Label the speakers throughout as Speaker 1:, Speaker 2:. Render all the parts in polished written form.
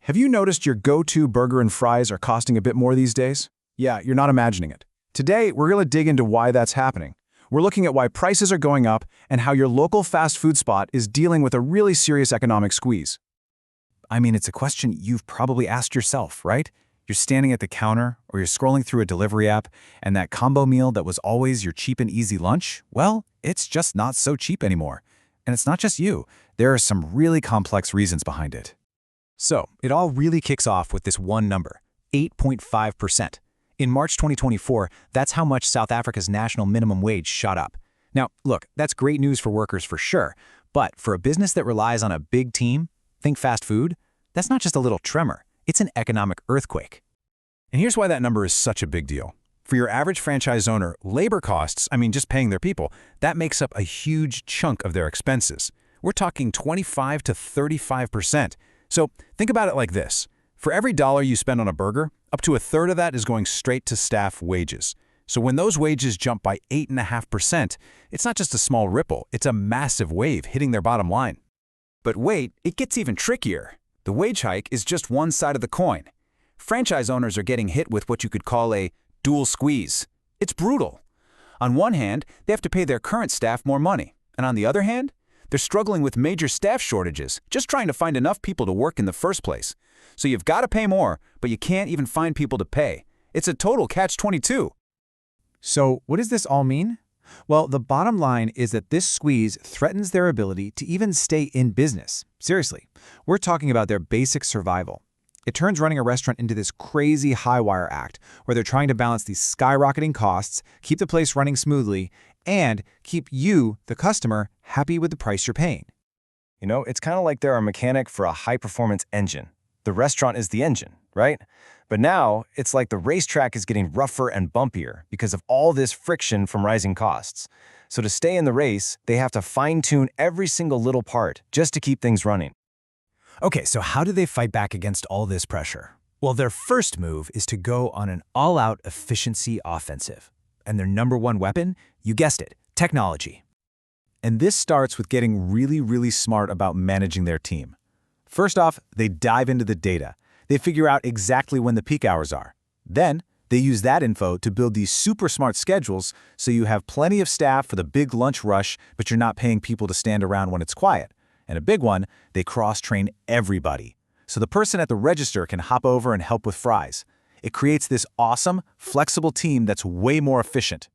Speaker 1: Have you noticed your go-to burger and fries are costing a bit more these days? Yeah, you're not imagining it. Today, we're going to dig into why that's happening. We're looking at why prices are going up and how your local fast food spot is dealing with a really serious economic squeeze.
Speaker 2: I mean, it's a question you've probably asked yourself, right? You're standing at the counter or you're scrolling through a delivery app, and that combo meal that was always your cheap and easy lunch, well, it's just not so cheap anymore. And it's not just you. There are some really complex reasons behind it. So, it all really kicks off with this one number, 8.5%. In March 2024, that's how much South Africa's national minimum wage shot up. Now, look, that's great news for workers for sure, but for a business that relies on a big team, think fast food, that's not just a little tremor, it's an economic earthquake.
Speaker 1: And here's why that number is such a big deal. For your average franchise owner, labor costs, just paying their people, that makes up a huge chunk of their expenses. We're talking 25 to 35%. So think about it like this. For every dollar you spend on a burger, up to a third of that is going straight to staff wages. So when those wages jump by 8.5%, it's not just a small ripple, it's a massive wave hitting their bottom line.
Speaker 2: But wait, it gets even trickier. The wage hike is just one side of the coin. Franchise owners are getting hit with what you could call a dual squeeze. It's brutal. On one hand, they have to pay their current staff more money, and on the other hand, they're struggling with major staff shortages, just trying to find enough people to work in the first place. So you've got to pay more, but you can't even find people to pay. It's a total catch-22.
Speaker 3: So what does this all mean? Well, the bottom line is that this squeeze threatens their ability to even stay in business. Seriously, we're talking about their basic survival. It turns running a restaurant into this crazy high-wire act where they're trying to balance these skyrocketing costs, keep the place running smoothly, and keep you, the customer, happy with the price you're paying.
Speaker 4: It's kind of like they're a mechanic for a high-performance engine. The restaurant is the engine, right? But now, it's like the racetrack is getting rougher and bumpier because of all this friction from rising costs. So to stay in the race, they have to fine-tune every single little part just to keep things running.
Speaker 2: Okay, so how do they fight back against all this pressure? Well, their first move is to go on an all-out efficiency offensive. And their number one weapon? You guessed it, technology.
Speaker 1: And this starts with getting really smart about managing their team. First off, they dive into the data. They figure out exactly when the peak hours are. Then, they use that info to build these super smart schedules so you have plenty of staff for the big lunch rush, but you're not paying people to stand around when it's quiet. And a big one, they cross-train everybody. So the person at the register can hop over and help with fries. It creates this awesome, flexible team that's way more efficient.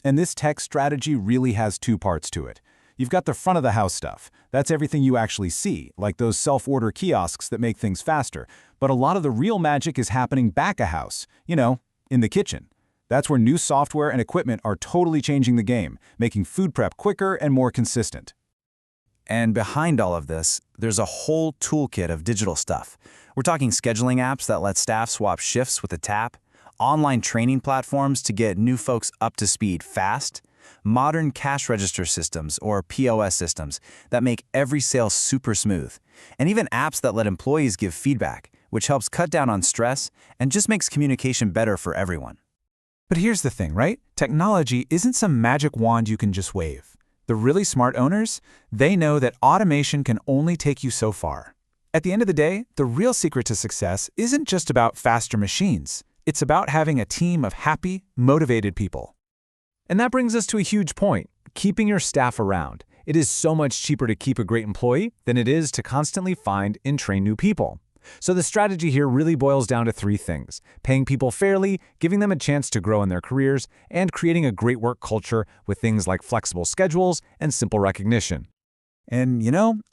Speaker 1: And this tech strategy really has two parts to it. You've got the front of the house stuff. That's everything you actually see, like those self-order kiosks that make things faster. But a lot of the real magic is happening back of house, in the kitchen. That's where new software and equipment are totally changing the game, making food prep quicker and more consistent.
Speaker 2: And behind all of this, there's a whole toolkit of digital stuff. We're talking scheduling apps that let staff swap shifts with a tap, online training platforms to get new folks up to speed fast, modern cash register systems or POS systems that make every sale super smooth, and even apps that let employees give feedback, which helps cut down on stress and just makes communication better for everyone.
Speaker 3: But here's the thing, right? Technology isn't some magic wand you can just wave. The really smart owners, they know that automation can only take you so far. At the end of the day, the real secret to success isn't just about faster machines. It's about having a team of happy, motivated people. And that brings us to a huge point, keeping your staff around. It is so much cheaper to keep a great employee than it is to constantly find and train new people. So the strategy here really boils down to three things: paying people fairly, giving them a chance to grow in their careers, and creating a great work culture with things like flexible schedules and simple recognition.
Speaker 1: And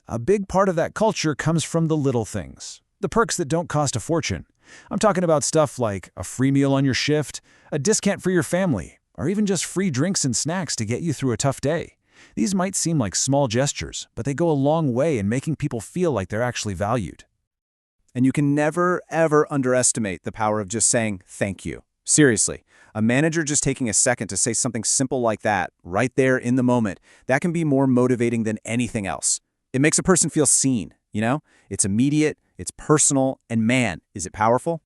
Speaker 1: a big part of that culture comes from the little things, the perks that don't cost a fortune. I'm talking about stuff like a free meal on your shift, a discount for your family, or even just free drinks and snacks to get you through a tough day. These might seem like small gestures, but they go a long way in making people feel like they're actually valued. And you can never, ever underestimate the power of just saying thank you. Seriously, a manager just taking a second to say something simple like that, right there in the moment, that can be more motivating than anything else. It makes a person feel seen, It's immediate, it's personal, and man, is it powerful?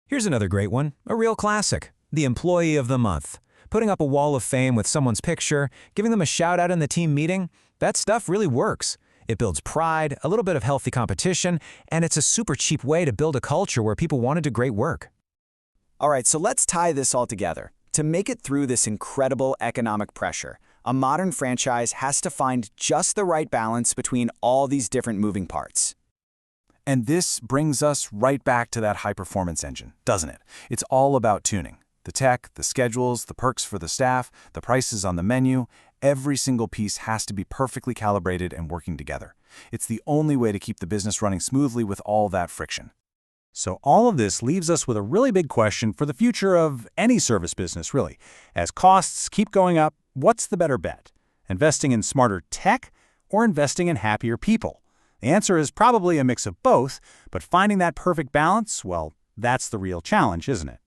Speaker 5: Here's another great one, a real classic, the Employee of the Month. Putting up a wall of fame with someone's picture, giving them a shout out in the team meeting, that stuff really works. It builds pride, a little bit of healthy competition, and it's a super cheap way to build a culture where people want to do great work.
Speaker 2: All right, so let's tie this all together. To make it through this incredible economic pressure, a modern franchise has to find just the right balance between all these different moving parts.
Speaker 3: And this brings us right back to that high-performance engine, doesn't it? It's all about tuning. The tech, the schedules, the perks for the staff, the prices on the menu, every single piece has to be perfectly calibrated and working together. It's the only way to keep the business running smoothly with all that friction.
Speaker 1: So all of this leaves us with a really big question for the future of any service business, really. As costs keep going up, what's the better bet? Investing in smarter tech or investing in happier people? The answer is probably a mix of both, but finding that perfect balance, well, that's the real challenge, isn't it?